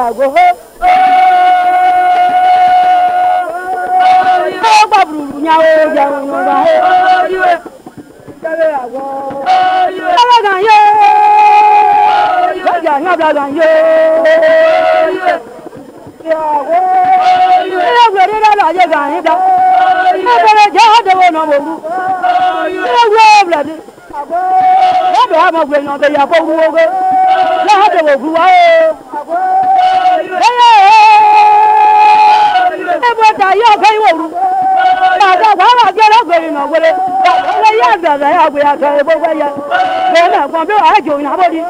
àgọ́. Ó gbàgbùrù ní àwọn ọjà òun ọ̀gá. Kẹ́lẹ́ àgọ́. Kẹ́lẹ́ gàn yé. Lọ́jà ní ọ̀bla gàn yé. Ilé ìwé rẹ̀ lọ́jọ́ gàn yín dá. Ẹgbẹ̀rẹ̀ jẹ́ ọ̀dọ̀wọ̀ náà wò lú. Ilé ìwé ìbìlẹ̀dì. Lọ́dọ̀ àmọ̀ gbẹ̀yìn ọ̀bẹ̀ yàgbọ́ wúwo. Lọ́dọ̀ ògùn wá o. Ẹgbẹ́ ta yóò fẹ́ ìwòrú. Bàbá wàhálà jẹ́ lọ́gbẹ̀rẹ̀ náà wọlé. Ilé yẹ́ àgbẹ̀rẹ̀ àgbẹ̀ àtọ̀ ìgbógbẹ́ yẹ. Bẹ́ẹ̀ náà kan bí wàá jò ní abọ́dí.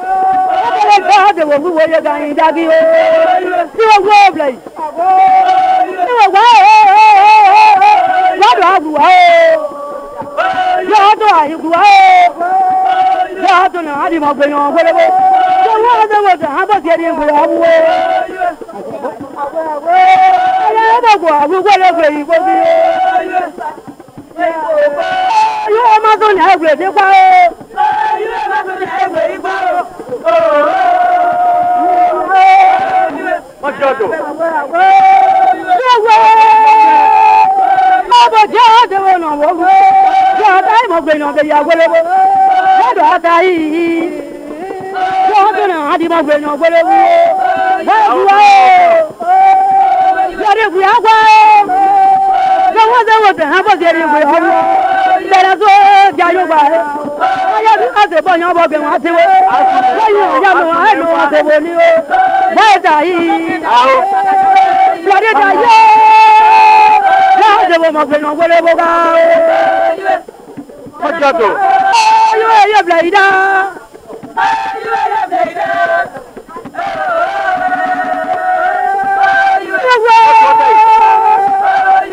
Ẹgbẹ́ ta ọ̀dọ̀ ògùn wo yẹ gàyìn dágí o. Tí wọ́n gbọ́ ọ̀bẹ̀ yìí. Tí wọ́n gbọ́ lọ́dọ̀ àgùwà o. Lọ́dọ̀ àyùkùwà o. Lọ́dọ̀ náà á di mọ̀ gbẹ̀yìn ọ̀gbẹ́lẹ́gbẹ́. Wọ́n á wọ́n á bọ̀ sí ẹni ìgbèrè àbúwé. Ẹlẹ́dọ̀gbọ̀ àbúgbò lẹ́gbẹ̀ẹ́ yìí kó bí. Yóò má tó ní ẹgbẹ̀rẹ̀ sí pa ó. Wọ́n jọ́dọ̀. Ọmọ jẹ́ àdéhùn ọ̀nà wọ́n. Yóò àtà ìmọ̀gbẹ̀yìn ọ̀gbẹ̀yìn àgbẹ̀lẹ́gbẹ̀. Lọ́dọ̀ àtà yìí. Lọ́dún náà á di máa gbẹ̀yìn ọ̀gbẹ́lẹ́ wú. Bẹ́ẹ̀ wá o. Lọ́dún ìgbì àgbà o. Lọ́wọ́ sẹ́wọ̀n tẹ̀ hàn bọ́ sí ẹni ìgbì ọ̀rọ̀. Bẹ̀rẹ̀ tó di ayọ́gbà rẹ̀. Ọjọ́ bí wọ́n ti bọ̀ yàn bọ̀ bẹ̀ wọ́n ti wé. Lẹ́yìn ìyá mi wọ́n ẹ̀dùn wọn ti wò ní o. Bẹ́ẹ̀ tà yìí. Lọ́dún tà yé. Lọ́dún ìwọ̀n mọ̀ gbẹ̀yìn ọ̀gbẹ́lẹ́ bó ká o. Ọjọ́ tó. Yóò yẹ bìlẹ̀ yìí dá.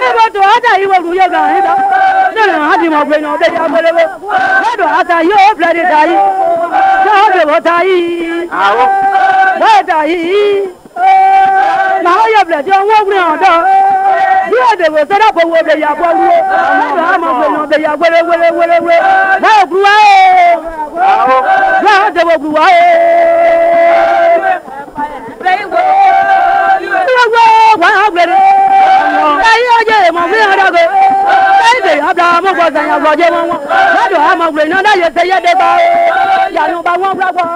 Ẹgbẹ́ tó ádá yìí wọ́n rúyẹ́ gan nígbà nínú àdìmọ̀ gbẹ̀yìn ọ̀bẹ̀ yà gbẹ̀lẹ́wẹ́ lọ́dọ̀ àtà yóò bẹ̀rẹ̀ dà yìí lọ́dọ̀ wọ́n tà yìí bẹ́ẹ̀ tà yìí máa yẹ bẹ̀rẹ̀ tí wọ́n gbìn ọ̀dọ́ bí ọ̀dẹ̀wò sọ́dọ̀ kò wo ọ̀bẹ̀ yà gbọ́ wúwo lọ́dọ̀ àmọ̀ gbẹ̀yìn ọ̀bẹ̀ yà gbẹ̀lẹ́wẹ́lẹ́wẹ́lẹ́ bẹ́ẹ̀ kú wá o lọ́dọ̀ wọ́n kú wá o. Wọ́n á gbẹ̀rẹ̀. Ẹyí ọjọ́ ìmọ̀ fún yàrá gbé. Ẹyí bèrè ọ̀dà ọmọkùnrin ọ̀sán yàgbọ́ jẹ́ wọn. Lọ́dọ̀ àmọ̀gbìn náà láyé ṣe yẹ́ dé bá o. Yàrá bá wọn gbàgbọ́.